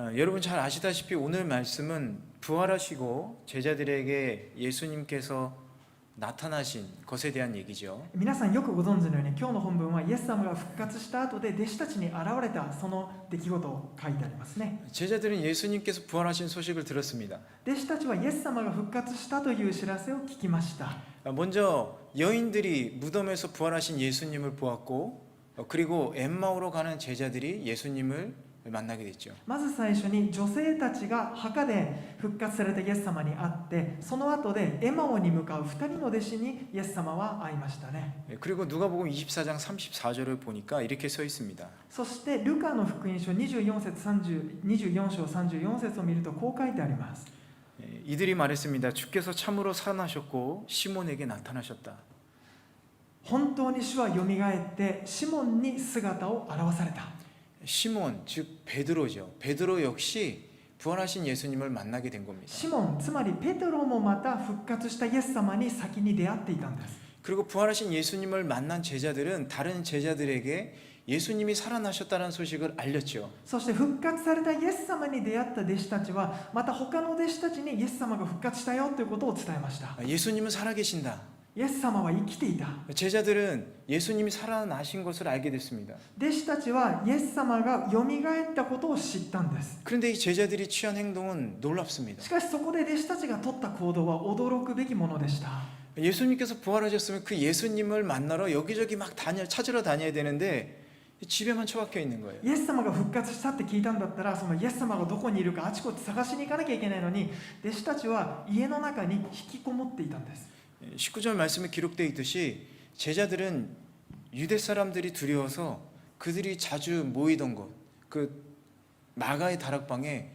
여러분 잘 아시다시피 오늘 말씀은 부활하시고 제자들에게 예수님께서 나타나신 것에 대한 얘기죠. 皆さんよくご存知のように今日の本文はイエス様が復活した後で弟子たちに現れたその出来事を書いてありますね。 제자들은 예수님께서 부활하신 소식을 들었습니다. 弟子たちはイエス様が復活したという知らせを聞きました。 먼저 여인들이 무덤에서 부활하신 예수님을 보았고 그리고 엠마오로 가는 제자들이 예수님을 만나게 됐죠. まず最初に女性たちが墓で復活されたイエス様に会って、その後でエマオに向かう2人の弟子にイエス様は会いましたね。 그리고 누가복음 24장 34절을 보니까 이렇게 써 있습니다. そしてルカの福音書24章34節を見るとこう書いてあります。 이들이 말했습니다. 주께서 참으로 살아나셨고 시몬에게 나타나셨다. 本当に主はよみがえってシモンに姿を現された。 시몬 즉 베드로죠. 베드로 역시 부활하신 예수님을 만나게 된 겁니다. シモン、つまりペテロもまた復活したイエス様に先に出会っていたんです。 그리고 부활하신 예수님을 만난 제자들은 다른 제자들에게 예수님이 살아나셨다는 소식을 알렸죠. そして復活されたイエス様に出会った弟子たちはまた他の弟子たちにイエス様が復活したよということを伝えました。 예수님은 살아계신다. イエス様は生きていた。 제자들은 예수님이 살아나신 것을 알게 됐습니다. 弟子たちはイエス様がよみがえったことを知ったんです。 그런데 이 제자들이 취한 행동은 놀랍습니다. しかしそこで弟子たちが取った行動は驚くべきものでした。 예수님께서 부활하셨으면 그 예수님을 만나러 여기저기 막 찾으러 다녀야 되는데 집에만 처박혀 있는 거예요. イエス様が復活したって聞いたんだったら、そのイエス様がどこにいるかあちこち探しに行かなきゃいけないのに、弟子たちは家の中に引きこもっていたんです。 19절 말씀에 기록되어 있듯이 제자들은 유대 사람들이 두려워서 그들이 자주 모이던 곳, 그 마가의 다락방에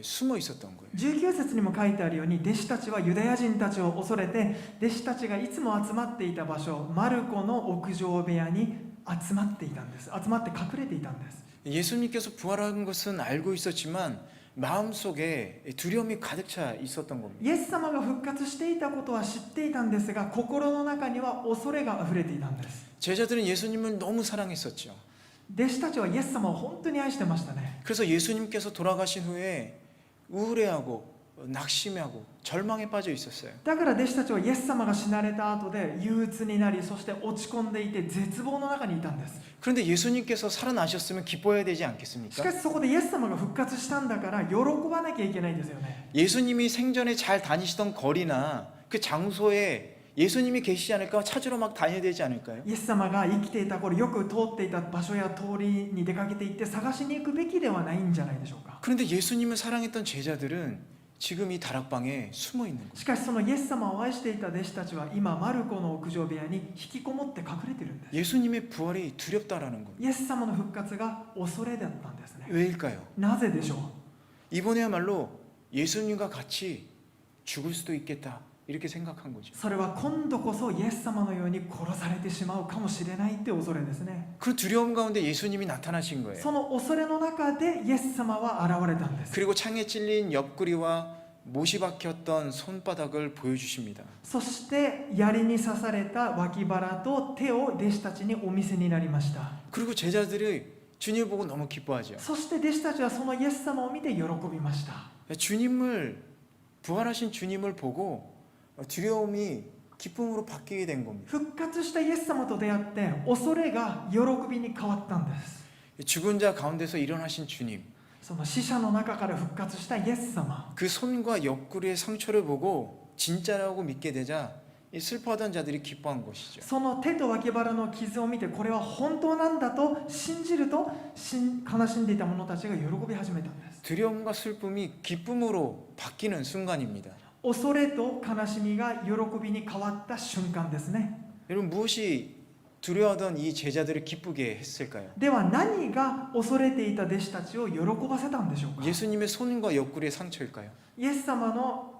숨어 있었던 거예요. 19節にも書いてあるように、弟子たちはユダヤ人たちを恐れて、弟子たちがいつも集まっていた場所、マルコの屋上部屋に集まっていたんです。集まって隠れていたんです。 예수님께서 부활한 것은 알고 있었지만 마음속에 두려움이 가득 차 있었던 겁니다. イエス様が復活していたことは知っていたんですが、心の中には恐れがあふれていたんです。 제자들은 예수님을 너무 사랑했었죠. 弟子たちはイエス様を本当に愛してましたね。 그래서 예수님께서 돌아가신 후에 우울해하고 낙심하고 절망에 빠져 있었어요. だから弟子たちはイエス様が死なれた後で憂鬱になり、そして落ち込んでいて絶望の中にいたんです。 그런데 예수님께서 살아나셨으면 기뻐해야 되지 し 않겠습니까? かしそこでイエス様が復活したんだから喜ばなきゃいけないんですよね。 예수님이 생전에 잘 다니시던 거리나 그 장소에 예수님이 계시지 않을까 찾으러 막 다녀야 되지 않을까요? イエス様が生きていた頃よく通っていた場所や通りに出かけていって探しに行くべきではないんじゃないでしょうか。 그런데 예수님을 사랑했던 제자들은 지금 이 다락방에 숨어 있는 거예요. しかしそのイエス様を愛していた弟子たちは今マルコの屋上部屋に引きこもって隠れているんです。 예수님의 부활이 두렵다라는 겁니다. イエス様の復活が恐れだったんですね。 왜일까요? なぜでしょう。 이번에야말로 예수님과 같이 죽을 수도 있겠다 이렇게 생각한 거죠. それは今度こそイエス様のように殺されてしまうかもしれないって恐れですね。 그 두려움 가운데 예수님이 나타나신 거예요. その恐れの中でイエス様は現れたんです。 그리고 창에 찔린 옆구리와 못이 박혔던 손바닥을 보여주십니다. そして槍に刺された脇腹と手を弟子たちにお見せになりました。 그리고 제자들이 주님을 보고 너무 기뻐하죠. そして弟子たちはそのイエス様を見て喜びました。 주님을 부활하신 주님을 보고 두려움이 기쁨으로 바뀌게 된 겁니다. 復活したイエス様と出会って恐れが喜びに変わったんです。 죽은 자 가운데서 일어나신 주님, その死者の中から復活したイエス様、 그 손과 옆구리의 상처를 보고 진짜라고 믿게 되자 이 슬퍼하던 자들이 기뻐한 것이죠. その手と脇腹の傷を見てこれは本当なんだと信じると悲しんでいた者たちが喜び始めたんです。 두려움과 슬픔이 기쁨으로 바뀌는 순간입니다. 恐れと悲しみが喜びに変わった瞬間ですね。 여러분 무엇이 두려워하던 이 제자들을 기쁘게 했을까요? では何が恐れていた弟子たちを喜ばせたんでしょうか。 예수님의 손과 옆구리의 상처일까요? イエス様の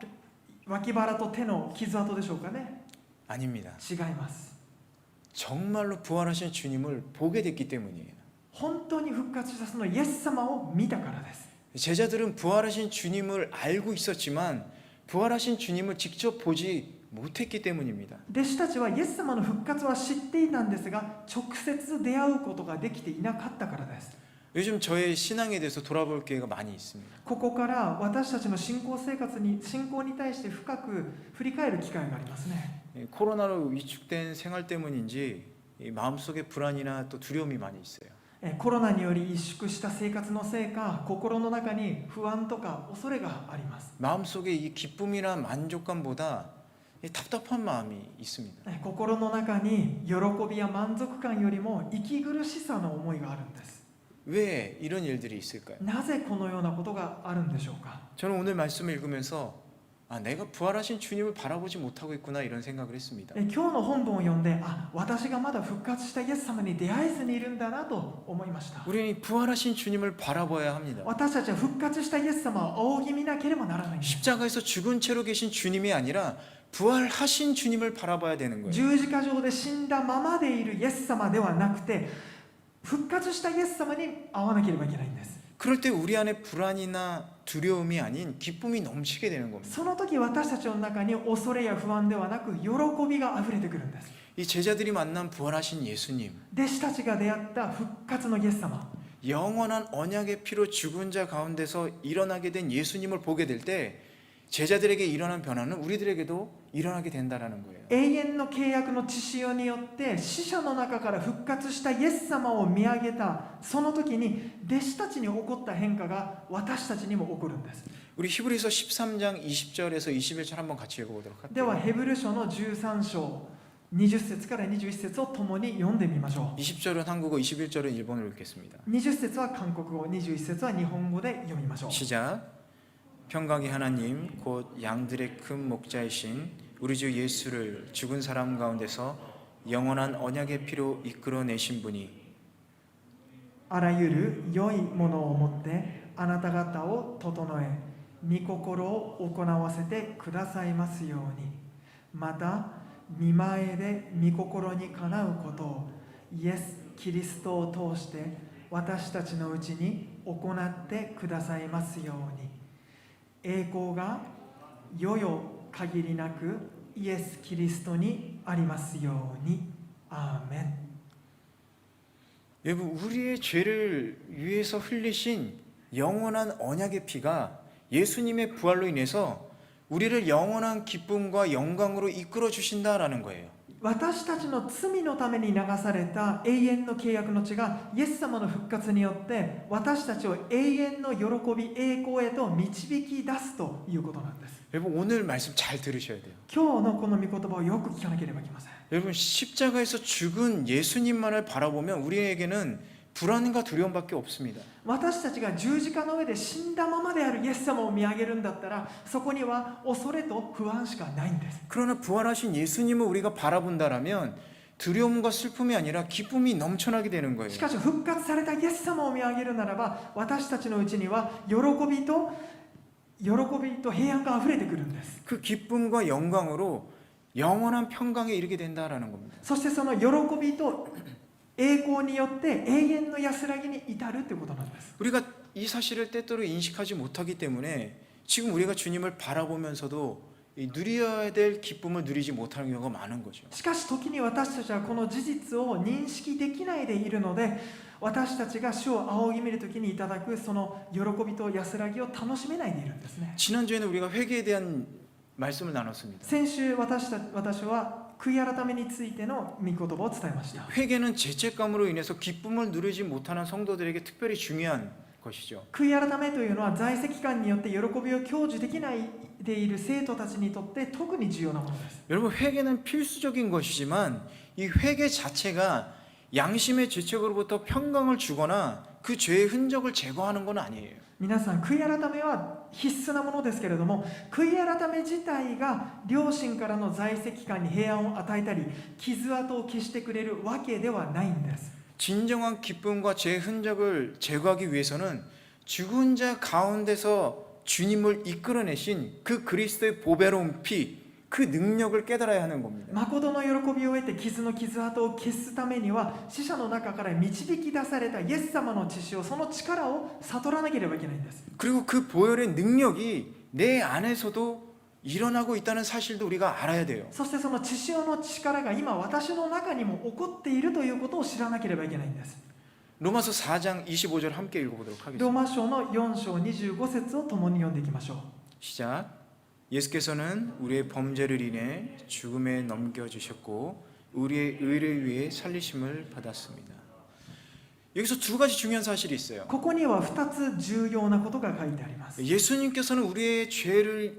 脇腹と手の傷跡でしょうかね。 아닙니다. 違います。 정말로 부활하신 주님을 보게 됐기 때문이에요. 本当に復活したそのイエス様を見たからです。 제자들은 부활하신 주님을 알고 있었지만 부활하신 주님을 직접 보지 못했기 때문입니다. 弟子たちはイエス様の復活は知っていたんですが直接出会うことができていなかったからです。 요즘 저의 신앙에 대해서 돌아볼 기회가 많이 있습니다. ここから私たちの信仰生活に信仰に対して深く振り返る機会がありますね。 코로나로 위축된 생활 때문인지 이 마음속에 불안이나 또 두려움이 많이 있어요. コロナにより萎縮した生活のせいか、心の中に不安とか恐れがあります。 마음속에 이 기쁨이나 만족감보다 이 답답한 마음이 있습니다. 心の中に喜びや満足感よりも息苦しさの思いがあるんです。 왜 이런 일들이 있을까요? なぜこのようなことがあるんでしょうか。 저는 오늘 말씀을 읽으면서 내가 부활하신 주님을 바라보지 못하고 있구나 이런 생각을 했습니다. 今日の本文を読んで、私がまだ復活したイエス様に出会えずにいるんだなと思いました。 우리는 부활하신 주님을 바라봐야 합니다. 私たちは復活したイエス様を仰ぎ見なければならないんです。 십자가에서 죽은 채로 계신 주님이 아니라 부활하신 주님을 바라봐야 되는 거예요. 十字架上で死んだままでいるイエス様ではなくて、復活したイエス様に会わなければいけないんです。 그럴 때 우리 안에 불안이나 두려움이 아닌 기쁨이 넘치게 되는 겁니다. その時私たちの中に恐れや不安ではなく喜びがあふれてくるんです。 이 제자들이 만난 부활하신 예수님, 弟子たちが出会った復活のイエス様、 영원한 언약의 피로 죽은 자 가운데서 일어나게 된 예수님을 보게 될 때 제자들에게 일어난 변화는 우리들에게도 일어나게 된다라는 거예요. 永遠の契約の血潮によって死者の中から復活したイエス様を見上げたその時に弟子たちに起こった変化が私たちにも起こるんです。 우리 히브리서 13장 20절에서 21절 한번 같이 읽어보도록 では 할게요. ヘブル書の13章20節から21節を共に読んでみましょ 20절은 한국어, 21절은 일본어로 읽겠습니다. う。20節は韓国語、21節は日本語で読みましょう。 시작. 평강의 하나님 곧 양들의 큰 목자이신 우리 주 예수를 죽은 사람 가운데서 영원한 언약의 피로 이끌어내신 분이 あらゆる良いものをもってあなた方を整え、御心を行わせてくださいますように、また御前で御心にかなうことをイエス・キリストを通して私たちのうちに行ってくださいますように、栄光が世々限りなくイエス・キリストにありますように。アーメン。 여러분 우리의 죄를 위해서 흘리신 영원한 언약의 피가 예수님의 부활로 인해서 우리를 영원한 기쁨과 영광으로 이끌어 주신다라는 거예요. 私たちの罪のために流された永遠の契約の血がイエス様の復活によって私たちを永遠の喜び栄光へと導き出すということなんです。 여러분 오늘 말씀 잘 들으셔야 돼요. 今日のこの御言葉をよく聞かなければいけません。 여러분 십자가에서 죽은 예수님만을 바라보면 우리에게는 불안과 두려움밖에 없습니다. 私たちが十字架の上で死んだままであるイエス様を見上げるんだったらそこには恐れと不安しかないんです。 그러나 부활하신 예수님을 우리가 바라본다라면 두려움과 슬픔이 아니라 기쁨이 넘쳐나게 되는 거예요. しかし復活されたイエス様を見上げるならば私たちのうちには喜びと平安があふれてくるんです。 그 기쁨과 영광으로 영원한 평강에 이르게 된다라는 겁니다. そしてその喜びと栄光によって永遠の安らぎに至るということなんです。 우리가 이 사실을 때때로 인식하지 못하기 때문에 지금 우리가 주님을 바라보면서도 이 누려야 될 기쁨을 누리지 못하는 경우가 많은 거죠. しかし時に私たちはこの事実を認識できないでいるので私たちが主を仰ぎ見るときにいただくその喜びと安らぎを楽しめないでいるんですね。 지난주에는 우리가 회개에 대한 말씀을 나눴습니다. 先週私は悔い改めについての御言葉を伝えました。 회개는 죄책감으로 인해서 기쁨을 누리지 못하는 성도들에게 특별히 중요한 것이죠. 悔い改めというのは在籍感によって喜びを享受できないでいる生徒たちにとって特に重要なものです。 여러분 회개는 필수적인 것이지만 이 회개 자체가 양심의 죄책으로부터 평강을 주거나 그 죄의 흔적을 제거하는 건 아니에요. 皆さん悔い改めは必須なものですけれども悔い改め自体が両親からの在籍感に平安を与えたり傷跡を消してくれるわけではないんです。 진정한 기쁨과 죄의 흔적을 제거하기 위해서는 죽은 자 가운데서 주님을 이끌어내신 그 그리스도의 보배로운 피, 그 능력을 깨달아야 하는 겁니다. 誠の喜びを得て傷の傷跡を消すためには死者の中から導き出されたイエス様の血潮その力を悟らなければいけないんです。 그리고 그 보혈의 능력이 내 안에서도 일어나고 있다는 사실도 우리가 알아야 돼요. そしてその血潮の力が今私の中にも起こっているということを知らなければいけないんです。 로마서 4장 25절 함께 읽어보도록 ロ 하겠습니다. ーマ書の4章25節を共に読んでいきましょう。 시작. 예수께서는 우리의 범죄를 인해 죽음에 넘겨주셨고 우리의 의를 위해 살리심을 받았습니다. 여기서 두 가지 중요한 사실이 있어요. ここには2つ重要なことが書いてあります。 예수님께서는 우리의 죄로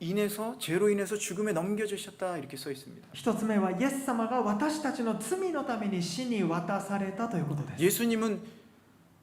인해서 죽음에 넘겨주셨다 이렇게 써 있습니다. 1つ目はイエス様が私たちの罪のために死に渡されたということです。 예수님은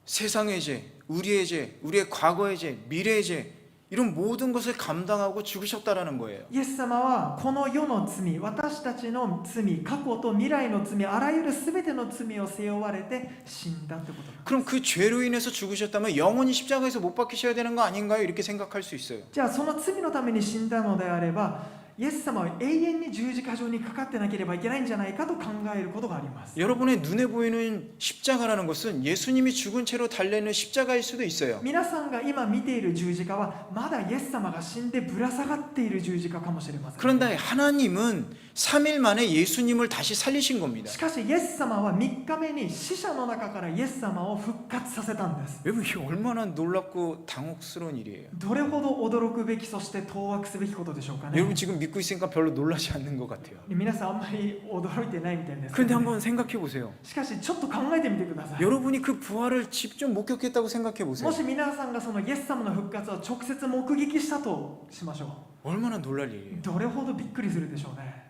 세상의 죄, 우리의 죄, 우리의 과거의 죄, 미래의 죄 이런 모든 것을 감당하고 죽으셨다라는 거예요. イエス様はこの世の罪、私たちの罪、過去と未来の罪、あらゆる全ての罪を背負われて死んだってことなんです。 그럼 그 죄로 인해서 죽으셨다면 영원히 십자가에서 못 박히셔야 되는 거 아닌가요? 이렇게 생각할 수 있어요. じゃあその罪のために死んだのであれば、イエス様は永遠に十字架上にかかってなければいけないんじゃないかと考えることがあります。 여러분의 눈에 보이는 십자가라는 것은 예수님이 죽은 채로 달려있는 십자가일 수도 있어요. 皆さんが今見ている十字架はまだイエス様が死んでぶら下がっている十字架かもしれません。 그런데 하나님은 3일 만에 예수님을 다시 살리신 겁니다. しかしイエス様は3日目に死者の中からイエス様を復活させたんです。 여러분 이게 얼마나 놀랍고 당혹스러운 일이에요. どれほど驚くべき、そして当惑すべきことでしょうかね。 여러분 지금 믿고 있으니까 별로 놀라지 않는 것 같아요. 皆さんあんまり驚いてないみたいですけ 그런데 どね、 한번 생각해 보세요. しかしちょっと考えてみてください。 여러분이 그 부활을 직접 목격했다고 생각해 も 보세요. し皆さんがそのイエス様の復活を直接目撃したとしましょ 얼마나 놀랄 일이에요. う。どれほどびっくりするでしょうね。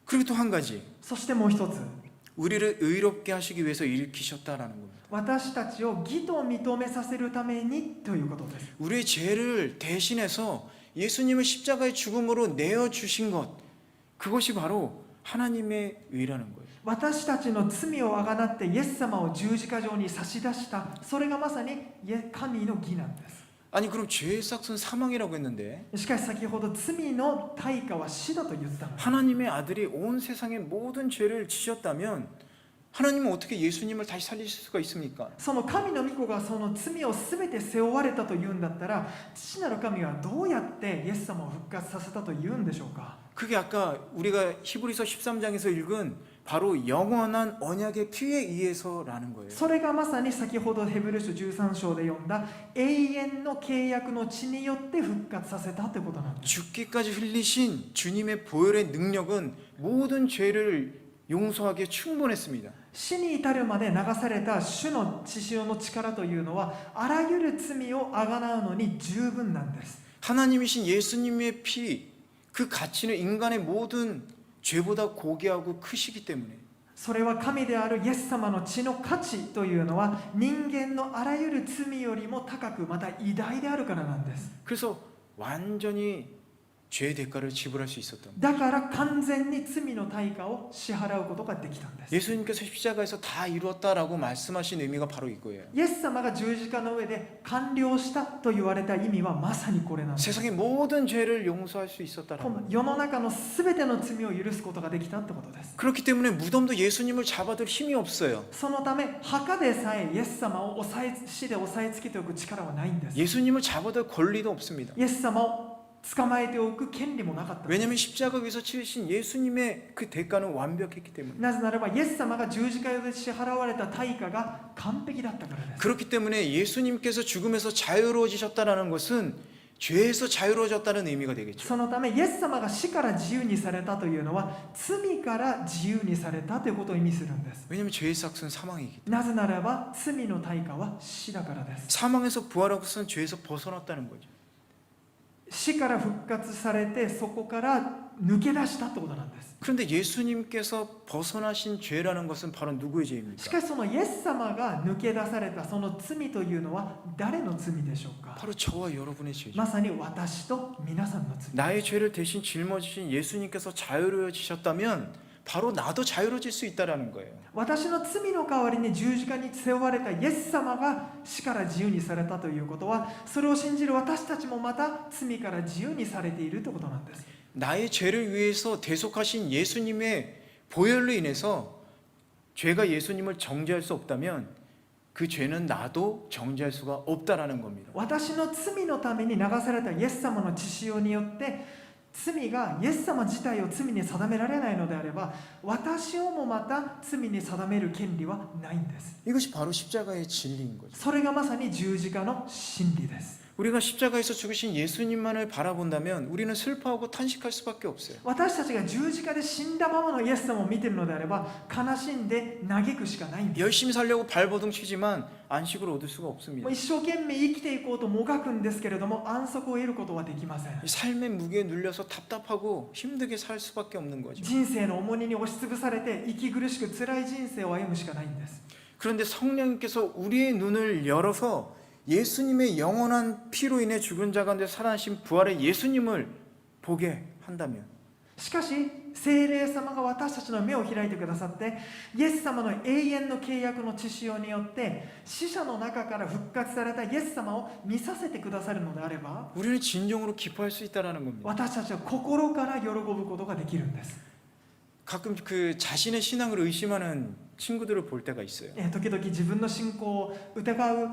그리고 또 한 가지, そしてもう一つ、 우리를 의롭게 하시기 위해서 일으키셨다라는 겁니다. 私たちを義と認めさせるためにということです。 우리의 죄를 대신해서 예수님을 십자가의 죽음으로 내어 주신 것, 그것이 바로 하나님의 의라는 거예요. 私たちの罪をあがなってイエス様を十字架上に差し出した、それがまさに神の義なんです。 아니 그럼 죄의 싹은 사망이라고 했는데 しかし先ほど罪の対価は死だと言ったのです。 하나님의 아들이 온 세상의 모든 죄를 지셨다면 하나님은 어떻게 예수님을 다시 살리실 수가 있습니까? その神の御子がその罪を全て背負われたというんだったら、父なる神はどうやってイエス様を復活させたというんでしょうか。 그게 아까 우리가 히브리서 13장에서 읽은 바로 영원한 언약의 피에 의해서라는 거예요. それがまさに先ほどヘブル書13章で読んだ永遠の契約の血によって復活させたということなんです。 죽기까지 흘리신 주님의 보혈의 능력은 모든 죄를 용서하기에 충분했습니다. 死に至るまで流された主の血潮の力というのはあらゆる罪をあがなうのに十分なんです。 하나님이신 예수님의 피, 그 가치는 인간의 모든 죄보다 고귀하고 크시기 때문에 それは神であるイエス様の血の価値というのは人間のあらゆる罪よりも高く、また偉大であるからなんです。 그래서 완전히 죄의 대가를 지불할 수 있었던 거예요. だから完全に罪の対価を支払うことができたんです。 예수님께서 십자가에서 다 이루었다라고 말씀하신 의미가 바로 이거예요. イエス様が十字架の上で完了したと言われた意味はまさにこれなんです。 세상의 모든 죄를 용서할 수 있었다라는 こ 거예요. の世の中の全ての罪を許すことができたってことです。 그렇기 때문에 무덤도 예수님을 잡아둘 힘이 없어요. そのため墓でさえイエス様を死で押さえつけておく力はないんです。 예수님을 잡아둘 권리도 없습니다. イエス様を捕まえておく権利もなかったんです。 왜냐하면 십자가 위에서 치르신 예수님의 그 대가는 완벽했기 때문에. なぜならばイエス様が十字架で支払われた対価が完璧だったからです。 그렇기 때문에 예수님께서 죽음에서 자유로워지셨다는 것은 죄에서 자유로워졌다는 의미가 되겠죠. そのためイエス様が死から自由にされたというのは罪から自由にされたということを意味するんです。 왜냐하면 죄의 삭은 사망이기 때문에. なぜならば罪の対価は死だからです。 사망에서 부활하고 것은 죄에서 벗어났다는 거죠. 死から復活されてそこから抜け出したってことなんです。 그런데 예수님께서 벗어나신 죄라는 것은 바로 누구의 し 죄입니까? かしそのイエス様が抜け出されたその罪というのは誰の罪でしょうか。 바로 저와 여러분의 죄죠. まさに私と皆さんの罪。 나의 죄를 대신 짊어지신 예수님께서 자유로워지셨다면 바로 나도 자유로워질 수 있다라는 거예요. 私の罪の代わりに十字架に背負われたイエス様が死から自由にされたということは、それを信じる私たちもまた罪から自由にされているということなんです。 나의 죄를 위해서 대속하신 예수님의 보혈로 인해서 죄가 예수님을 정죄할 수 없다면 그 죄는 나도 정죄할 수가 없다라는 겁니다. 私の罪のために流されたイエス様の血潮によって罪がイエス様自体を罪に定められないのであれば、私をもまた罪に定める権利はないんです。 이것이 바로 십자가의 진리인 거죠. それがまさに十字架の真理です。 우리가 십자가에서 죽으신 예수님만을 바라본다면 우리는 슬퍼하고 탄식할 수밖에 없어요. 私たちが十字架で死んだままのイエス様を見ているのであれば、悲しんで嘆くしかないんです。 열심히 살려고 발버둥 치지만 안식을 얻을 수가 없습니다. 一生懸命生きていこうともがくんですけれども、安息を得ることはできません。 이 삶의 무게에 눌려서 답답하고 힘들게 살 수밖에 없는 거죠. 人生の重荷に押しつぶされて息苦しく辛い人生を歩むしかないんです。 그런데 성령님께서 우리의 눈을 열어서 예수님의 영원한 피로 인해 죽은 자 가운데 살아나신 부활의 예수님을 보게 한다면 しかし聖霊様が私たちの目を開いてくださって、イエス様の永遠の契約の血潮によって死者の中から復活されたイエス様を見させてくださるのであれば、 우리는 진정으로 기뻐할 수 있다라는 겁니다. 私たちは心から喜ぶことができるんです。 가끔 그 자신의 신앙을 의심하는 친구들을 볼 때가 있어요. 時々自分の信仰を疑う、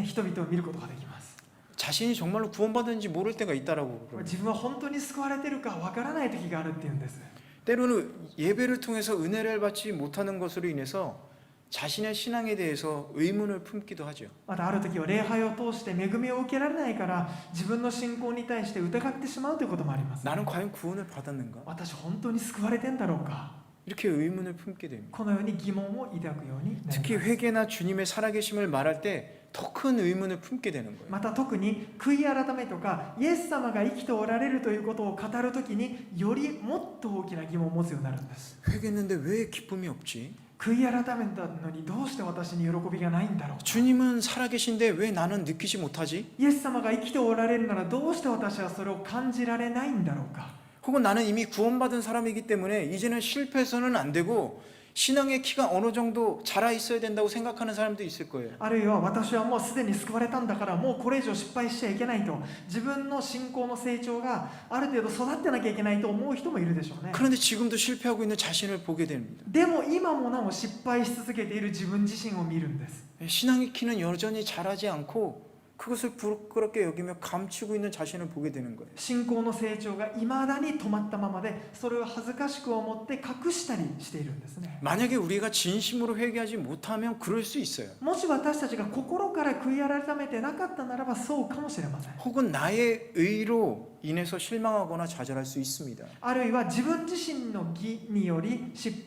人々を見ることができます。 자신이 정말로 구원받은지 모를 때가 있다라고. 自分は本当に救われているかわからない時があるっていうんです。 때로는 예배를 통해서 은혜를 받지 못하는 것으로 인해서 자신의 신앙에 대해서 의문을 품기도 하죠. またある時は礼拝を通して恵みを受けられないから自分の信仰に対して疑ってしまうということもあります。 나는 과연 구원을 받았는가? 私本当に救われてんだろうか。 이렇게 의문을 품게 됩니다. このように疑問を抱くようになります。 특히 회개나 주님의 살아계심을 말할 때 더 큰 의문을 품게 되는 거예요. また特に悔い改めとかイエス様が生きておられるということを語るときによりもっと大きな疑問を持つようになるんです。 회개했는데 왜 기쁨이 없지? 悔い改めたのにどうして私に喜びがないんだろう。 주님은 살아계신데 왜 나는 느끼지 못하지? イエス様が生きておられるならどうして私はそれを感じられないんだろうか。 혹은 나는 이미 구원받은 사람이기 때문에 이제는 실패해서는 안 되고 신앙의 키가 어느 정도 자라 있어야 된다고 생각하는 사람도 있을 거예요. あるいは私はもうすでに救われたんだからもうこれ以上失敗しちゃいけないと、自分の信仰の成長がある程度育ってなきゃいけないと思う人もいるでしょうね。 그런데 지금도 실패하고 있는 자신을 보게 됩니다. でも今もなお失敗し続けている自分自身を見るんです。 신앙의 키는 여전히 자라지 않고 그것을 부끄럽게 여기며 감추고 있는 자신을 보게 되는 거예요. 信仰の成長がいまだに止まったままで、それを恥ずかしく思って隠したりしているんですね。 만약에 우리가 진심으로 회개하지 못하면 그럴 수 있어요. もし私たちが心から悔い改めてなかったならばそうかもしれません。 혹은 나의 의로 인해서 실망하거나 좌절할 수 있습니다. あるいは自分自身の義により失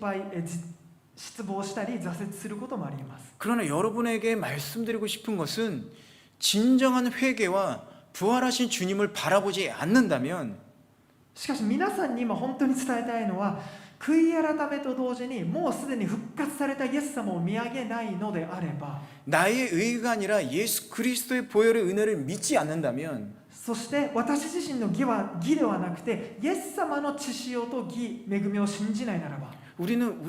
望したり挫折することもあります。 그러나 여러분에게 말씀드리고 싶은 것은 진정한 회개와 부활하신 주님을 바라보지 않는다면 しかし皆さんに今本当に伝えたいのは、悔い改めと同時にもうすでに復活されたイエス様を見上げないのであれば、 나의 의가 아니라 예수 그리스도의 보혈의 은혜를 믿지 않는다면 そして私自身の義ではなくてイエス様の血潮と義、恵みを信じないならば、 우리는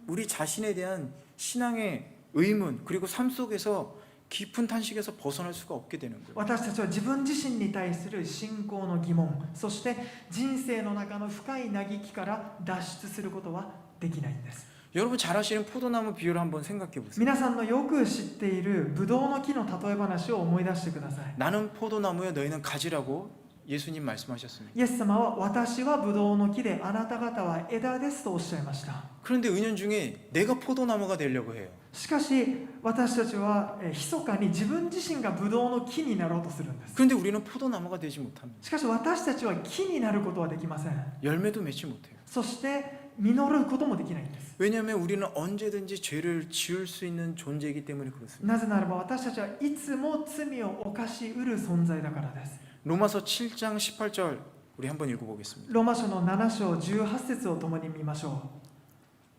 우리 자신에 대한 신앙의 의문 그리고 삶 속에서 깊은 탄식에서 벗어날 수가 없게 되는 거예요. 私たちは自分自身に対する信仰の疑問、そして人生の中の深い嘆きから脱出することはできないんです。 여러분 잘 아시는 포도나무 비유를 한번 생각해 보세요. 皆さんのよく知っているブドウの木の例え話を思い出してください。 나는 포도나무에 너희는 가지라고 예수님 말씀하셨습니다. イエス様は私はブドウの木であなた方は枝ですとおっしゃいました。 그런데 은연중에 내가 포도나무가 되려고 해요. しかし私たちは密かに自分自身がブドウの木になろうとするんです。 그런데 우리는 포도나무가 되지 못합니다. しかし私たちは木になることはできません。 열매도 맺지 못해요. そして実ることもできないんです。 왜냐하면 우리는 언제든지 죄를 지을 수 있는 존재이기 때문에 그렇습니다. なぜならば私たちはいつも罪を犯しうる存在だからです。 로마서 7장 18절 우리 한번 읽어보겠습니다. ローマ書の7章18節を共に見ましょう。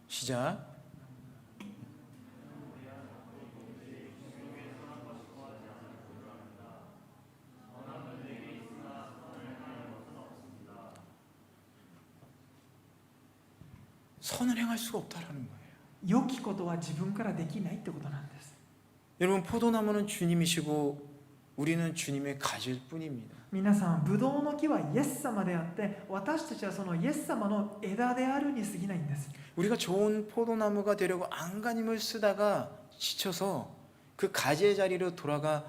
시작. 선을 행할 수가 없다라는 거예요. 良きことは自分からできないってことなんです。 여러분 포도나무는 주님이시고 우리는 주님의 가지일 뿐입니다. 皆さん、ブドウの木はイエス様であって、私たちはそのイエス様の枝であるに過ぎないんです。 우리가 좋은 포도나무가 되려고 안간힘을 쓰다가 지쳐서 그 가지의 자리로 돌아가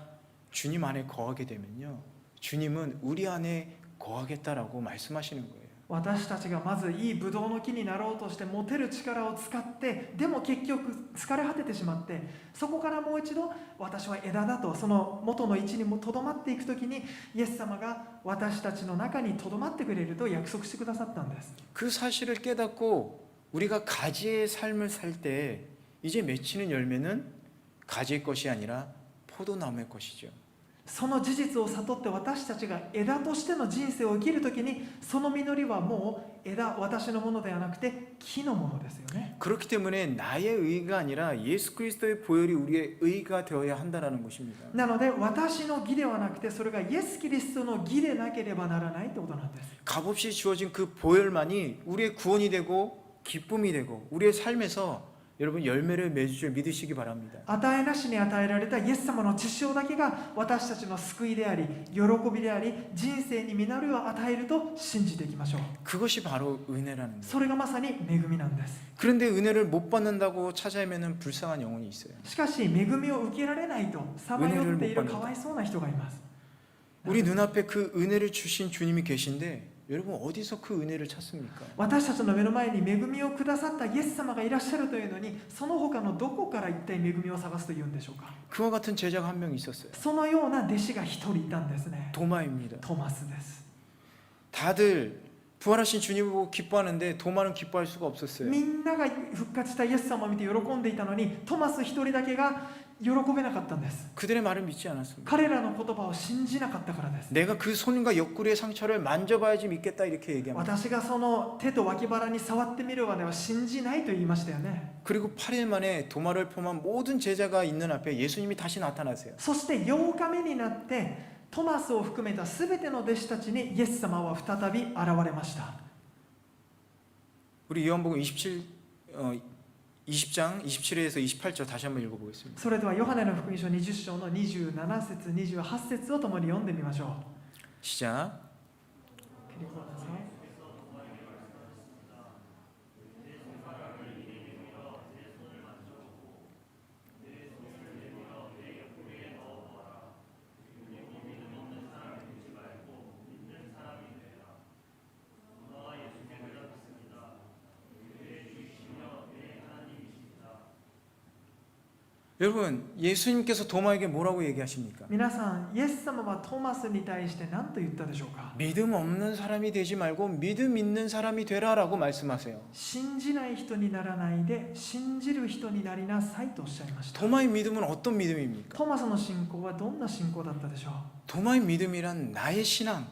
주님 안에 거하게 되면요, 주님은 우리 안에 거하겠다라고 말씀하시는 거예요. 私たちがまずいいブドウの木になろうとして持てる力を使って、でも結局疲れ果ててしまって、そこからもう一度私は枝だとその元の位置にもとどまっていくときに、イエス様が私たちの中にとどまってくれると約束してくださったんです。 그 사실을 깨닫고 우리가 가지의 삶을 살 때 이제 맺히는 열매는 가지의 것이 아니라 포도나무의 것이죠. その事実を悟って私たちが枝としての人生を生きるときに、その実りはもう枝、私のものではなくて木のものですよね。 그렇기 때문에 나의 의가 아니라 예수 그리스도의 보혈이 우리의 의가 되어야 한다라는 것입니다. なので私の義ではなくて、それがイエス・キリストの義でなければならないということなんです。 값없이 주어진 그 보혈만이 우리의 구원이 되고 기쁨이 되고 우리의 삶에서 여러분 열매를 맺을 줄 믿으시기 바랍니다. 与えなしに与えられたイエス様の血潮だけが私たちの救いであり、喜びであり、人生に実りを与えると信じていきましょう。 그것이 바로 은혜라는 거예요. それがまさに恵みなんです。 그런데 은혜를 못 받는다고 찾아내면 불쌍한 영혼이 있어요. しかし恵みを受けられないとさまよっているかわいそうな人がいます。 우리 눈앞에 그 은혜를 주신 주님이 계신데 여러분 어디서 그 은혜를 찾습니까? 私たちの目の前に恵みをくださったイエス様がいらっしゃるというのに、その他のどこから一体恵みを探すというんでしょうか。 그와 같은 제자가 한 명 있었어요. そのような弟子が一人いたんですね。 도마입니다. トマスです。 다들 부활하신 주님을 보고 기뻐하는데 도마는 기뻐할 수가 없었어요. みんなが復活したイエス様を見て喜んでいたのに、トマス一人だけが喜べなかったんです。 그들의 말을 믿지 않았습니다. 彼らの言葉を信じなかったからです。 내가 그 손과 옆구리의 상처를 만져봐야지 믿겠다 이렇게 얘기합니다. 私がその手と脇腹に触ってみるまでは信じないと言いましたよね。 그리고 8일 만에 도마를 포함한 모든 제자가 있는 앞에 예수님이 다시 나타나세요. そして8日目になってトマスを含めた全ての弟子たちにイエス様は再び現れました。 우리 요한복음 20장 27에서 28절 다시 한번 읽어보겠습니다. それではヨハネの福音書20章の27節28節を共に読んでみましょう。 시작. 여러분 예수님께서 도마에게 뭐라고 얘기하십니까? 皆さん、イエス様はトマスに対して何と言ったでしょうか。 믿음 없는 사람이 되지 말고 믿음 있는 사람이 되라라고 말씀하세요. 信じない人にならないで信じる人になりなさいとおっしゃいました。 도마의 믿음은 어떤 믿음입니까? トマスの信仰はどんな信仰だったでしょう。 도마의 믿음이란 나의 신앙,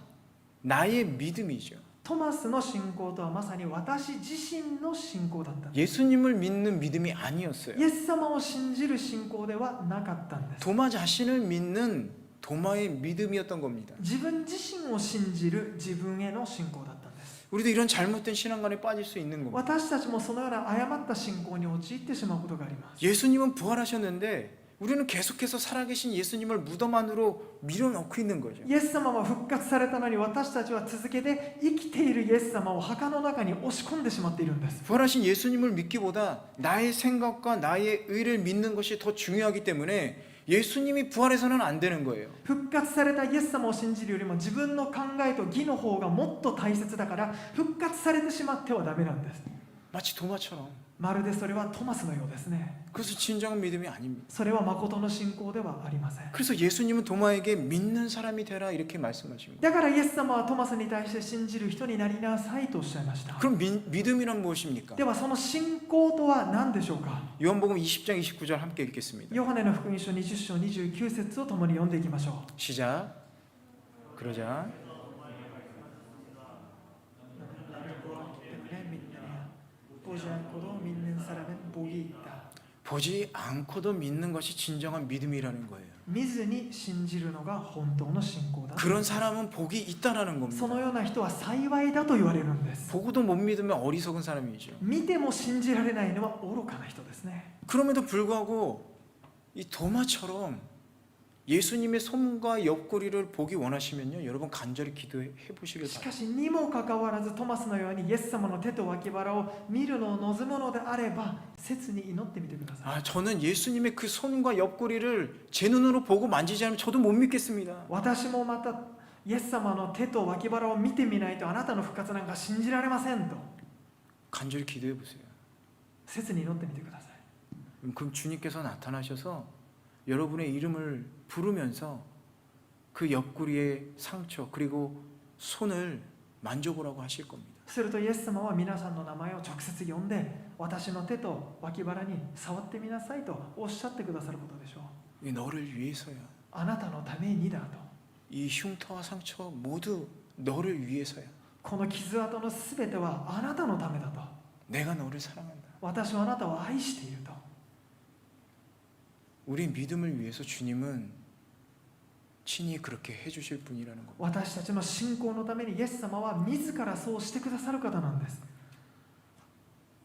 나의 믿음이죠. トマスの信仰とはまさに私自身の信仰だったんです。 예수님을 믿는 믿음이 아니었어요. イエス様を信じる信仰ではなかったんです。 도마 자신을 믿는 도마의 믿음이었던 겁니다. 自分自身を信じる自分への信仰だったんです。 우리도 이런 잘못된 신앙관에 빠질 수 있는 겁니다. 私たちもそのような誤った信仰に陥ってしまうことがあります。 예수님은 부활하셨는데 우리는 계속해서 살아계신 예수님을 무덤 안으로 밀어넣고 있는 거죠. イエス様は復活されたのに、私たちは続けて生きているイエス様を墓の中に押し込んでしまっているんです。 부활하신 예수님을 믿기보다 나의 생각과 나의 의를 믿는 것이 더 중요하기 때문에 예수님이 부활해서는 안 되는 거예요. 復活されたイエス様を信じるよりも自分の考えと義の方がもっと大切だから、復活されてしまってはダメなんです。 마치 도마처럼. まるでそれはトマスのようですね。 그래서 진정한 믿음이 아닙니다. それは誠の信仰ではありません。 그래서 예수님은 도마에게 믿는 사람이 되라 이렇게 말씀하십니다. だからイエス様はトマスに対して信じる人になりなさいとおっしゃいました。 그럼 믿음이란 무엇입니까? ではその信仰とは何でしょうか。 요한복음 20장 29절 함께 읽겠습니다. ヨハネの福音書20章29節を共に読んでいきましょう。 시작. 그러자 보지 않고도 믿는 것이 진정한 믿음이라는 거예요. 見ずに信じるのが本当の信仰だ。 그런 사람은 복이 있다라는 そ 겁니다. のような人は幸いだと言われるんです。 보고도 못 믿으면 어리석은 사람이죠. 見ても信じられないのは愚かな人ですね。 그럼에도 불구하고 이 도마처럼 예수님의 손과 옆구리를 보기 원하시면요, 여러분 간절히 기도해 보시길 し 바랍니다. かしにもかかわらずトマスのようにイエス様の手と脇腹を見るのを望むのであれば、切に祈ってみてください。 아, 저는 예수님의 그 손과 옆구리를 제 눈으로 보고 만지지 않으면 저도 못 믿겠습니다. 私もまたイエス様の手と脇腹を見てみないとあなたの復活なんか信じられませんと 간절히 기도해 보세요. 切に祈ってみてください。 그럼 주님께서 나타나셔서 여러분의 이름을 부르면서 그 옆구리의 상처 그리고 손을 만져보라고 하실 겁니다. するとイエス様は皆さんの名前を直接呼んで私の手と脇腹に触ってみなさいとおっしゃってくださることでしょう。 이 너를 위해서야. あなたのためにだと。 이 흉터와 상처 모두 너를 위해서야. この傷跡のすべてはあなたのためだと。 내가 너를 사랑한다. 私はあなたを愛していると。 우리 믿음을 위해서 주님은 친히 그렇게 해주실 분이라는 겁니다. 私たちの信仰のためにイエス様は自らそうしてくださる方なんです。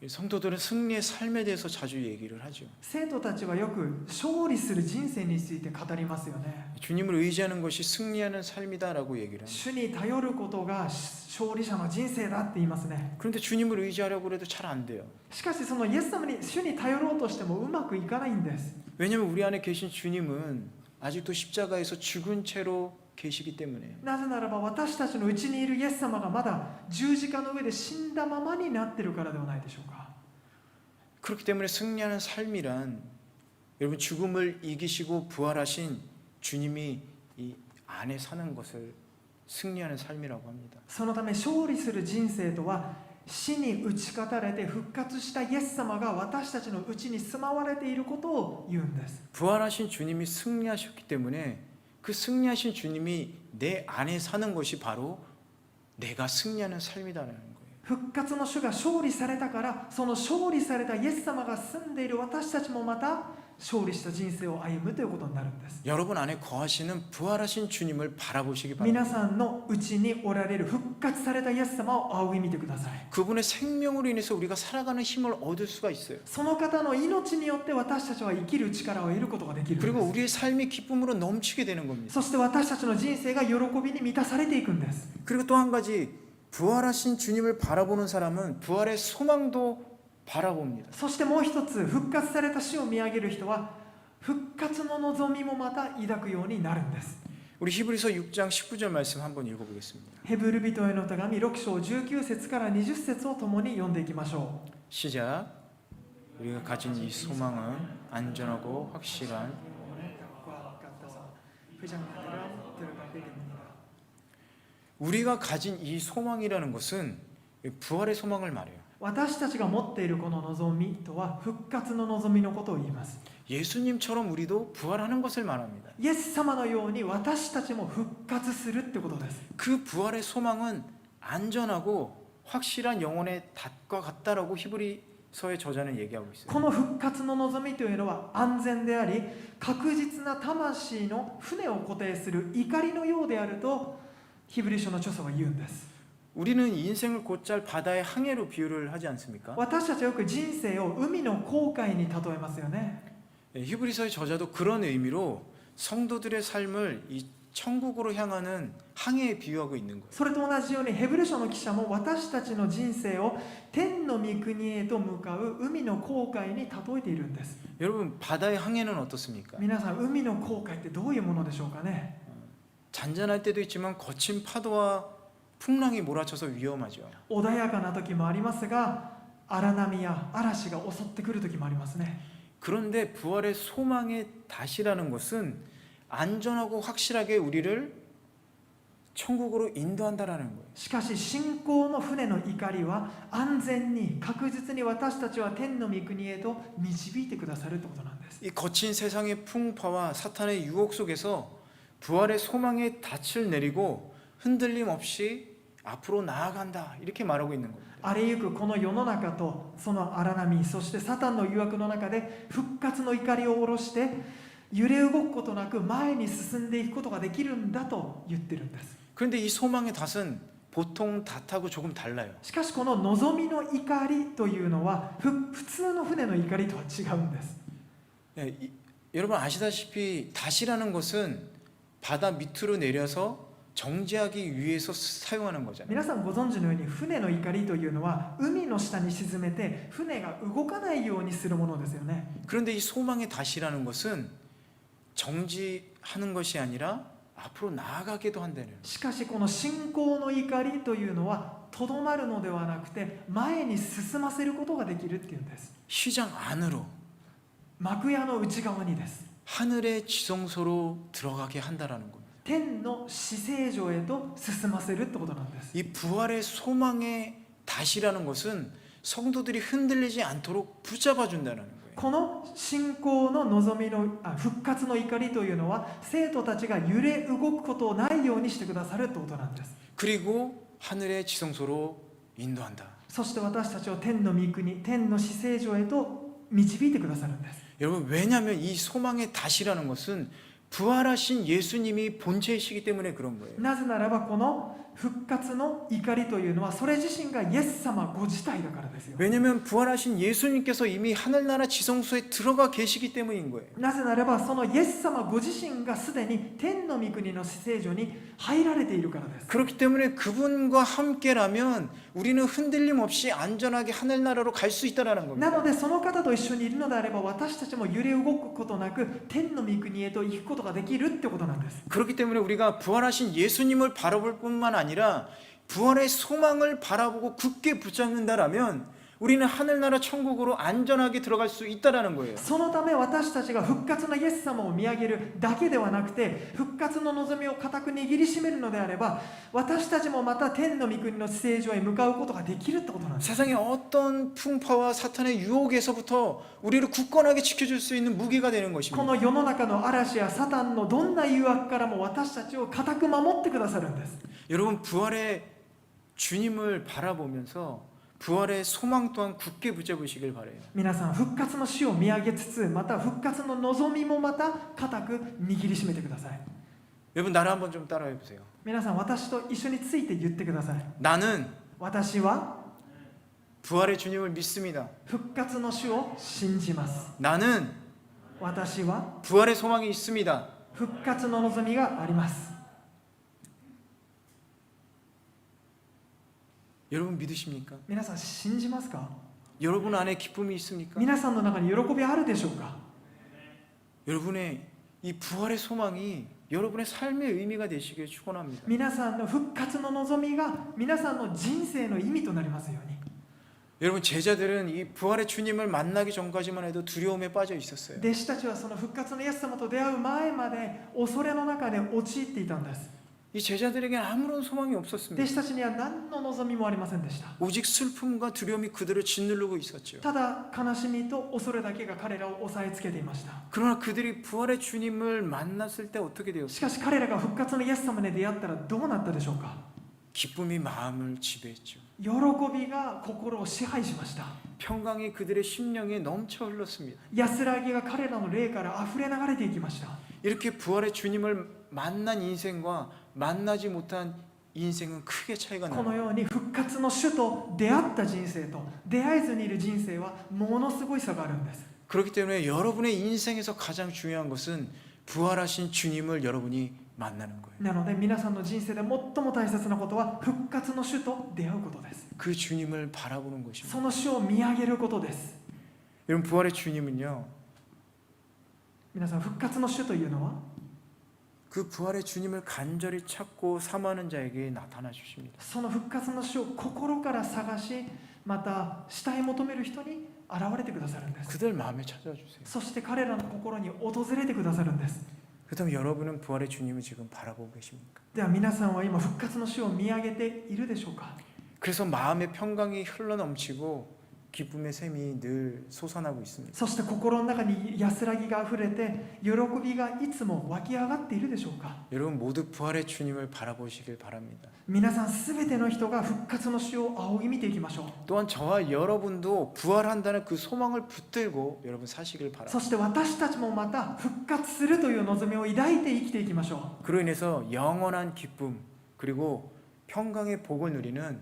성도들은 승리의 삶에 대해서 자주 얘기를 하죠. 生徒たちはよく勝利する人生について語りますよね。 주님을 의지하는 것이 승리하는 삶이다라고 얘기를 합니다. 主に頼ることが勝利者の人生だって言いますね。 그런데 주님을 의지하려고 해도 잘 안 돼요. しかしそのイエス様に主に頼ろうとしてもうまくいかないんです。 왜냐하면 우리 안에 계신 주님은 아직도 십자가에서 죽은 채로 계시기 때문에. なぜならば私たちのうちにいるイエス様がまだ十字架の上で死んだままになっているからではないでしょうか。 그렇기 때문에 승리하는 삶이란 여러분 죽음을 이기시고 부활하신 주님이 이 안에 사는 것을 승리하는 삶이라고 합니다. そのため勝利する人生とは死に打ち勝たれて復活したイエス様が私たちのうちに住まわれていることを言うんです。 부활하신 주님이 승리하셨기 때문에 그 승리하신 주님이 내 안에 사는 것이 바로 내가 승리하는 삶이라는 거예요. 復活の主が勝利されたからその勝利されたイエス様が住んでいる私たちもまた勝利した人生を歩むということになるんです。 여러분 안에 거하시는 부활하신 주님을 바라보시기 皆 바랍니다. さんのうちにおられる復活されたイエス様を仰ぎ見てください。 그분의 생명으로 인해서 우리가 살아가는 힘을 얻을 수가 있어요. その方の命によって私たちは生きる力を得ることができるん 그리고 です。 우리의 삶이 기쁨으로 넘치게 되는 겁니다. そして私たちの人生が喜びに満たされていくんです。 그리고 또 한 가지 부활하신 주님을 바라보는 사람은 부활의 소망도 바라봅니다. そしてもう一つ復活された死を見上げる人は復活の望みもまた抱くようになるんです。 우리 히브리서 6장 19절 말씀 한번 읽어보겠습니다. ヘブル人への手紙6章19節から20節を共に読んでいきましょう。 시작. 우리가 가진 이 소망은 안전하고 확실한 우리가 가진 이 소망이라는 것은 부활의 소망을 말해요. 私たちが持っているこの望みとは復活の望みのことを言います。 예수님처럼 우리도 부활하는 것을 말합니다. イエス様のように私たちも復活するってことです。 그 부활의 소망은 안전하고 확실한 영혼의 닷과 같다라고 히브리서의 저자는 얘기하고 있어요. この復活の望みというのは安全であり確実な魂の船を固定する怒りのようであるとヒブリ書の著者は言うんです。 우리는 인생을 곧잘 바다의 항해로 비유를 하지 않습니까? 私たちはよく人生を海の航海に例えますよね。 히브리서의 저자도 그런 의미로 성도들의 삶을 이 천국으로 향하는 항해에 비유하고 있는 거예요. それと同じようにヘブル書の記者も私たちの人生を天の御国へと向かう海の航海に例えているんです。 여러분 바다의 항해는 어떻습니까? 皆さん海の航海ってどういうものでしょうかね。 잔잔할 때도 있지만 거친 파도와 풍랑이 몰아쳐서 위험하죠. 穏やかな時もありますが荒波や嵐が襲ってくる時もありますね。 그런데 부활의 소망의 다시라는 것은 안전하고 확실하게 우리를 천국으로 인도한다라는 거예요. しかし信仰の船の怒りは安全に確実に私たちは天の御国へと導いてくださるということなんです。 이 거친 세상의 풍파와 사탄의 유혹 속에서 부활의 소망의 닻을 내리고 흔들림 없이 앞으로 나아간다 이렇게 말하고 있는 겁니다. 荒れゆくこの世の中とその荒波そしてサタンの誘惑の中で復活の怒りを下ろして揺れ動くことなく前に進んでいくことができるんだと言ってるんです。 그런데 이 소망의 닷은 보통 닷하고 조금 달라요. しかしこの望みの怒りというのは普通の船の怒りとは違うんです。 여러분 아시다시피 닷이라는 것은 바다 밑으로 내려서 정지하기 위해서 사용하는 거잖아요. 皆さんご存知のように船の怒りというのは海の下に沈めて船が動かないようにするものですよね。 그런데 이 소망의 닷이라는 것은 정지하는 것이 아니라 앞으로 나아가게도 한다는 거예요. しかしこの信仰の怒りというのはとどまるのではなくて前に進ませることができるっていうんです。 휘장 안으로 幕屋の内側にです。 하늘의 지성소로 들어가게 한다라는 겁니다. 天の至聖所へと進ませるってことなんです。 이 부활의 소망의 다시라는 것은 성도들이 흔들리지 않도록 붙잡아 준다는 거예요. この信仰の望みの復活の怒りというのは生徒たちが揺れ動くことをないようにしてくださるってことなんです。 그리고 하늘의 지성소로 인도한다. そして私たちを天の御国、天の至聖所へと導いてくださるんです。 여러분, 왜냐하면 이 소망의 다시라는 것은 부활하신 예수님이 본체이시기 때문에 그런 거예요. なぜならばこの復活の怒りというのはそれ自身がイエス様ご自体だからですよ。 왜냐하면 부활하신 예수님께서 이미 하늘나라 지성소에 들어가 계시기 때문인 거예요. なぜならばそのイエス様ご自身がすでに天の御国の至聖所に入られているからです。 그렇기 때문에 그분과 함께라면 우리는 흔들림 없이 안전하게 하늘나라로 갈 수 있다라는 な 겁니다. のでその方と一緒にいるのであれば私たちも揺れ動くことなく天の御国へと行くことができるってことなんです。 그렇기 때문에 우리가 부활하신 예수님을 바라볼 뿐만 아니라 부활의 소망을 바라보고 굳게 붙잡는다라면 우리는 하늘나라 천국으로 안전하게 들어갈 수 있다라는 거예요. そのため私たちが復活のイエス様を見上げるだけではなくて復活の望みを固く握りしめるのであれば私たちもまた天の御国の至聖所へ向かうことができるってことなんです。 세상의 어떤 풍파와 사탄의 유혹에서부터 우리를 굳건하게 지켜줄 수 있는 무기가 되는 こ 것입니다. の世の中の嵐やサタンのどんな誘惑からも私たちを固く守ってくださるんです。 여러분, 부활의 주님을 바라보면서 부활의 소망 또한 굳게 붙잡으시길 바래요. 皆さん復活の死を見上げつつまた復活の望みもまた固く握りしめてください。 여러분, 나를 한번 좀 따라해 보세요. 皆さん私と一緒について言ってください。 나는 私は 부활의 주님을 믿습니다. 復活の主を信じます。 나는 私は 부활의 소망이 있습니다. 復活の望みがあります。 여러분 믿으십니까? 皆さん信じますか？ 여러분 안에 기쁨이 있습니까? 皆さんの中に喜びあるでしょうか？ 여러분의 이 부활의 소망이 여러분의 삶의 의미가 되시길 축원합니다. 皆さんの復活の望みが皆さんの人生の意味となりますように。 여러분, 제자들은 이 부활의 주님을 만나기 전까지만 해도 두려움에 빠져 있었어요. 弟子たちはその復活のイエス様と出会う前まで恐れの中で陥っていたんです。 이 제자들에게 아무런 소망이 弟 없었습니다. 子たちには何の望みもありませんでした。 오직 슬픔과 두려움이 그들을 짓누르고 있었죠. ただ悲しみと恐れだけが彼らを押さえつけていました。 그러나 그들이 부활의 주님을 만났을 때 어떻게 し 되었어요? かし彼らが復活のイエス様に出会ったらどうなったでしょうか？ 기쁨이 마음을 지배했죠. 喜びが心を支配しました。 평강이 그들의 심령에 넘쳐 흘렀습니다. 安らぎが彼らの霊からあふれ流れていきました。 이렇게 부활의 주님을 만난 인생과 만나지 못한 인생은 크게 차이가 この 나요. ように復活の主と出会った人生と出会えずにいる人生はものすごい差があるんです。 그렇기 때문에 여러분의 인생에서 가장 중요한 것은 부활하신 주님을 여러분이 만나는 거예요. なので皆さんの人生で最も大切なことは復活の主と出会うことです。 그 주님을 바라보는 것입니다. その主を見上げることです。 여러분, 부활의 주님은요, 皆さん復活の主というのは 그 부활의 주님을 간절히 찾고 사모하는 자에게 나타나 주십니다. その復活の主を心から探しまた慕い求める人に現れてくださるんです。 그들 마음에 찾아와 주세요. そして彼らの心に訪れてくださるんです。 그렇다면 여러분은 부활의 주님을 지금 바라보고 계십니까? では皆さんは今復活の主を見上げているでしょうか？ 그래서 마음의 평강이 흘러넘치고 기쁨의 샘이 늘 솟아나고 있습니다. そして心の中に安らぎがあふれて喜びがいつも湧き上がっているでしょうか？ 여러분 모두 부활의 주님을 바라보시길 바랍니다. 皆さんすべての人が復活の主を仰ぎ見ていきましょう。 또한 저와 여러분도 부활한다는 그 소망을 붙들고 여러분 사시길 そ 바랍니다. して私たちもまた復活するという望みを抱いて生きていきましょ 그로 인해서 영원한 기쁨 그리고 평강의 복을 누리는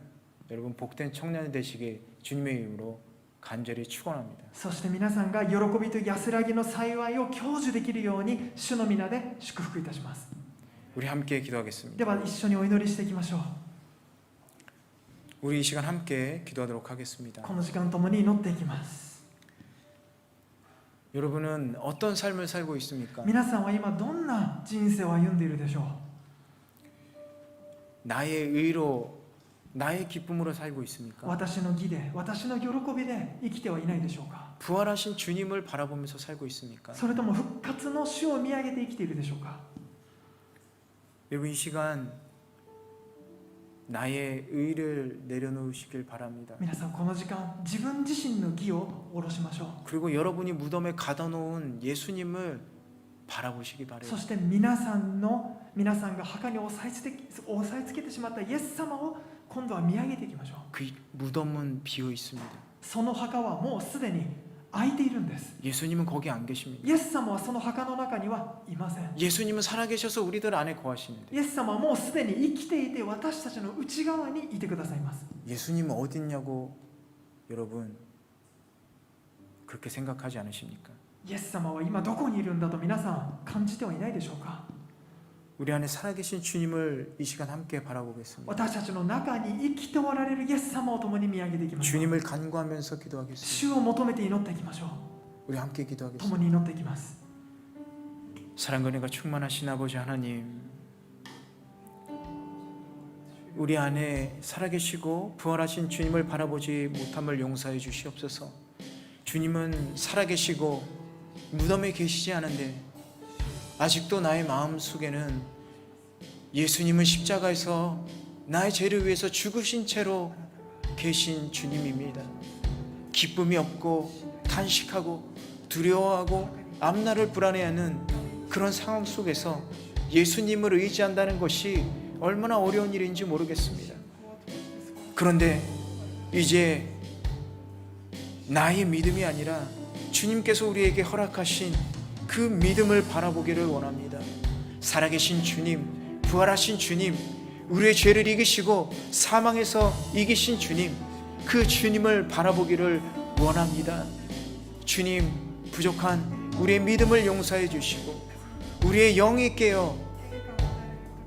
여러분 복된 청년이 되시길 주님의 이름으로 간절히 축원합니다. う。そして皆さんが喜びと安らぎの幸いを享受できるように主の皆で祝福いたします。 우리 함께 기도하겠습니다. では一緒にお祈りしていきましょう。 우리 이 시간 함께 기도하도록 하겠습니다. この時間ともに祈っていきます。 여러분은 어떤 삶을 살고 있습니까? 皆さんは今どんな人生を歩んでいるでしょう。 나의 의로 나의 기쁨으로 살고 있습니까? 私の義で私の喜びで生きてはいないでしょうか。 부활하신 주님을 바라보면서 살고 있습니까? それとも復活の主を見上げて生きているでしょうか。 여러분 이 시간 나의 의를 내려놓으시길 바랍니다. 皆さんこの時間自分自身の義を下ろしましょ 그리고 여러분이 무덤에 가둬놓은 예수님을 바라보시기 う。 바래요. そして皆さんが墓に押さえつけてしまったイエス様を今度は見上げていきましょう。 그 무덤은 비어 있습니다. その墓はもうすでに空いているんです。 예수님은 거기 안 계십니다. イエス様はその墓の中にはいません。 예수님은 살아계셔서 우리들 안에 거하시는데 イエス様はもうすでに生きていて私たちの内側にいてくださいます。 예수님은 어디 있냐고 여러분 그렇게 생각하지 않으십니까? イエス様は今どこにいるんだと皆さん感じてはいないでしょうか。 우리 안에 살아계신 주님을 이 시간 함께 바라보겠습니다. 私たちの中に生きておられるイエス様を共に見上げていきましょう。 주님을 간구하면서 기도하겠습니다. 主を求めて祈っていきましょう。 우리 함께 기도하겠습니다. 共に祈っていきます。 사랑과 은혜가 충만하신 아버지 하나님, 우리 안에 살아계시고 부활하신 주님을 바라보지 못함을 용서해 주시옵소서. 주님은 살아계시고 무덤에 계시지 않은데 아직도 나의 마음 속에는 예수님은 십자가에서 나의 죄를 위해서 죽으신 채로 계신 주님입니다. 기쁨이 없고 탄식하고 두려워하고 앞날을 불안해하는 그런 상황 속에서 예수님을 의지한다는 것이 얼마나 어려운 일인지 모르겠습니다. 그런데 이제 나의 믿음이 아니라 주님께서 우리에게 허락하신 그 믿음을 바라보기를 원합니다. 살아계신 주님, 부활하신 주님, 우리의 죄를 이기시고 사망에서 이기신 주님, 그 주님을 바라보기를 원합니다. 주님, 부족한 우리의 믿음을 용서해 주시고 우리의 영이 깨어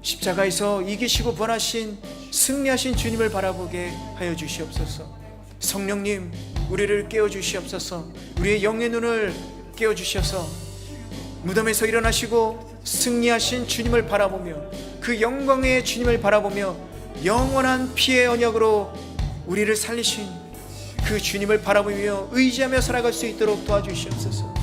십자가에서 이기시고 부활하신 승리하신 주님을 바라보게 하여 주시옵소서. 성령님, 우리를 깨워 주시옵소서. 우리의 영의 눈을 깨워 주셔서 무덤에서 일어나시고 승리하신 주님을 바라보며 그 영광의 주님을 바라보며 영원한 피의 언약으로 우리를 살리신 그 주님을 바라보며 의지하며 살아갈 수 있도록 도와주시옵소서.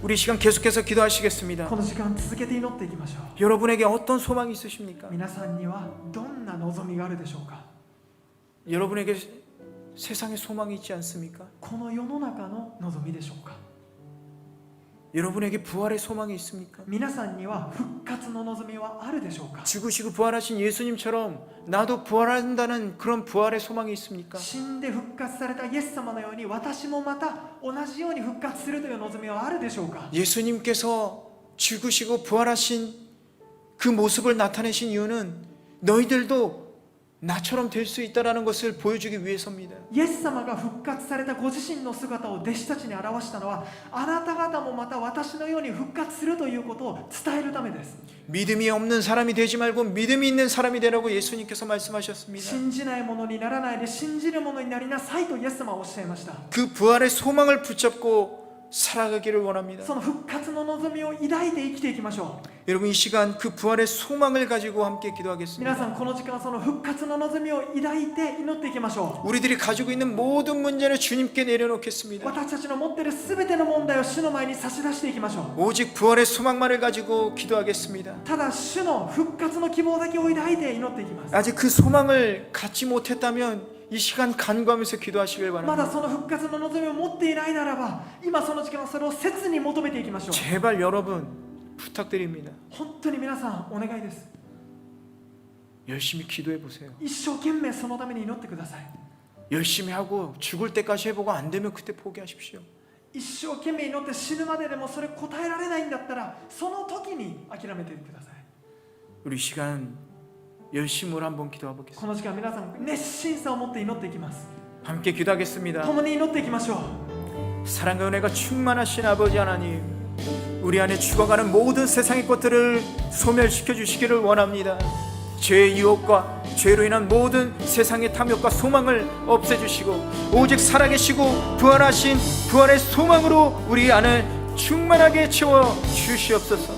우리 시간 계속해서 기도하시겠습니다. この時間続けて祈っていきましょう。 여러분에게 어떤 소망이 있으십니까? 皆さんにはどんな望みがあるでしょうか。 여러분에게 세상에 소망이 있지 않습니까? この世の中の望みでしょうか。 여러분에게 부활의 소망이 있습니까? 皆さんには復活の望みはあるでしょうか。 죽으시고 부활하신 예수님처럼 나도 부활한다는 그런 부활의 소망이 있습니까? 死んで復活されたイエス様のように私もまた同じように復活するという望みはあるでしょうか。 예수님께서 죽으시고 부활하신 그 모습을 나타내신 이유는 너희들도 나처럼 될 수 있다는 것을 보여주기 위해서입니다. イエス様が復活されたご自身の姿を弟子たちに表したのはあなた方もまた私のように復活するということを伝えるためです。 믿음이 없는 사람이 되지 말고 믿음이 있는 사람이 되라고 예수님께서 말씀하셨습니다. 信じないものにならないで信じるものになりなさいとイエス様はおっしゃいました。 그 부활의 소망을 붙잡고 살아가기를 원합니다. その復活の望みを抱いて生きていきましょう。 여러분 이 시간 그 부활의 소망을 가지고 함께 皆 기도하겠습니다. さんこの時間その復活の望みを抱いて祈っていきましょ 우리들이 가지고 있는 모든 문제를 주님께 う。 내려놓겠습니다. 私たちの持っている全ての問題を主の前に差し出していきましょう。 오직 부활의 소망만을 가지고 기도하겠습니다. ただ主の復活の希望だけを抱いて祈っていきます。 아직 그 소망을 갖지 못했다면 이 시간 간구하면서 기도하시길 ま 바랍니다. だその復活の望みを持っていないならば今その時間それを切に求めていきましょう。 제발 여러분 부탁드립니다. 本当に皆さんお願いです。 열심히 기도해 보세요. 一生懸命そのために祈ってください。 열심히 하고 죽을 때까지 해보고 안 되면 그때 포기하십시오. 一生懸命祈って死ぬまででもそれ答えられないんだったらその時に諦めてください。 우리 시간 열심으로 한번 기도해 こ 보겠습니다. の時間皆さん熱心さを持って祈っていきます。 함께 기도하겠습니다. 共に祈っていきましょう。 사랑과 은혜가 충만하신 아버지 하나님, 우리 안에 죽어가는 모든 세상의 것들을 소멸시켜 주시기를 원합니다. 죄의 유혹과 죄로 인한 모든 세상의 탐욕과 소망을 없애주시고 오직 살아계시고 부활하신 부활의 소망으로 우리 안을 충만하게 채워 주시옵소서.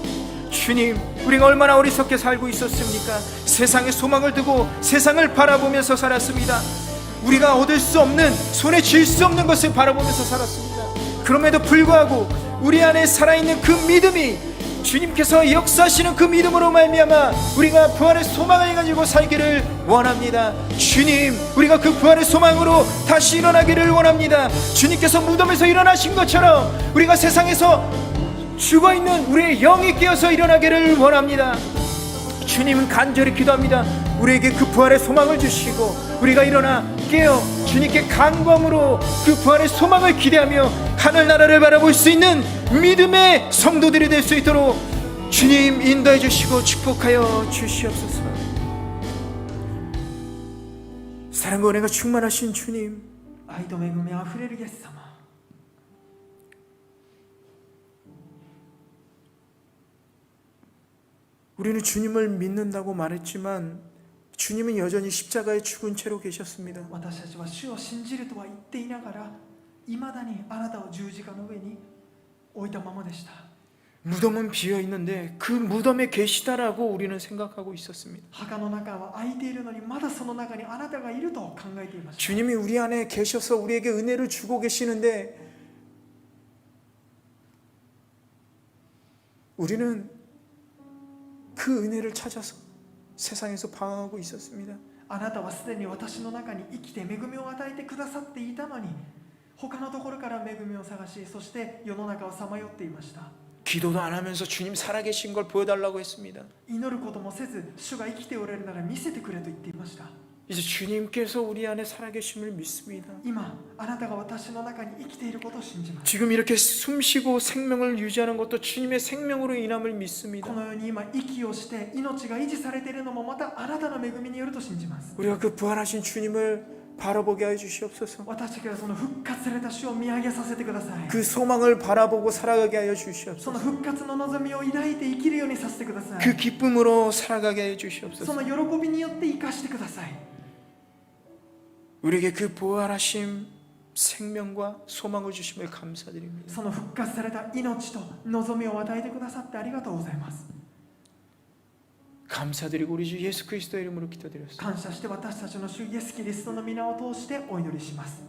주님, 우리가 얼마나 어리석게 살고 있었습니까? 세상에 소망을 두고 세상을 바라보면서 살았습니다. 우리가 얻을 수 없는, 손에 쥘 수 없는 것을 바라보면서 살았습니다. 그럼에도 불구하고 우리 안에 살아있는 그 믿음이, 주님께서 역사하시는 그 믿음으로 말미암아 우리가 부활의 소망을 가지고 살기를 원합니다. 주님, 우리가 그 부활의 소망으로 다시 일어나기를 원합니다. 주님께서 무덤에서 일어나신 것처럼 우리가 세상에서 죽어있는 우리의 영이 깨어서 일어나기를 원합니다. 주님은 간절히 기도합니다. 우리에게 그 부활의 소망을 주시고 우리가 일어나 깨어 주님께 간구함으로 그 부활의 소망을 기대하며 하늘나라를 바라볼 수 있는 믿음의 성도들이 될 수 있도록 주님 인도해 주시고 축복하여 주시옵소서. 사랑과 은혜가 충만하신 주님, 愛と恵みあふれるイエス様、 우리는 주님을 믿는다고 말했지만 주님은 여전히 십자가에 죽은 채로 계셨습니다. 私たちは主を信じるとは言っていながら、いまだにあなたを十字架の上に置いたままでした。 무덤은 비어 있는데 그 무덤에 계시다라고 우리는 생각하고 있었습니다. 墓の中は空いているのに、まだその中にあなたがいると考えていました。 주님이 우리 안에 계셔서 우리에게 은혜를 주고 계시는데 우리는 그 은혜를 찾아서 세상에서 방황하고 있었습니다. あなたはすでに私の中に生きて恵みを与えてくださっていたのに、他のところから恵みを探し、そして世の中をさまよっていました。 기도도 안 하면서 주님 살아계신 걸 보여달라고 했습니다. 祈ることもせず、主が生きておられるなら見せてくれと言っていました。 이제 주님께서 우리 안에 살아계심을 믿습니다. 今あなたが私の中に生きていることを信じます。 지금 이렇게 숨쉬고 생명을 유지하는 것도 주님의 생명으로 인함을 믿습니다. このように今息をして命が維持されているのもまたあなたの恵みによると信じます。 우리가 그 부활하신 주님을 바라보게 해 주시옵소서. 私たちがその復活された主を見上げさせてください。 그 소망을 바라보고 살아가게 하여 そ 주시옵소서. の復活の望みを抱いて生きるようにさせてください。 그 기쁨으로 살아가게 하여 そ 주시옵소서. の喜びによって生かしてください。 우리에게 그 부활하심 생명과 소망을 주심을 감사드립니다. その復活された命と望みを与えてくださってありがとうございます。 감사드리고 우리 주 예수 그리스도의 이름으로 기도드렸습니다. 感謝して私たちの主イエスキリストの皆を通してお祈りします。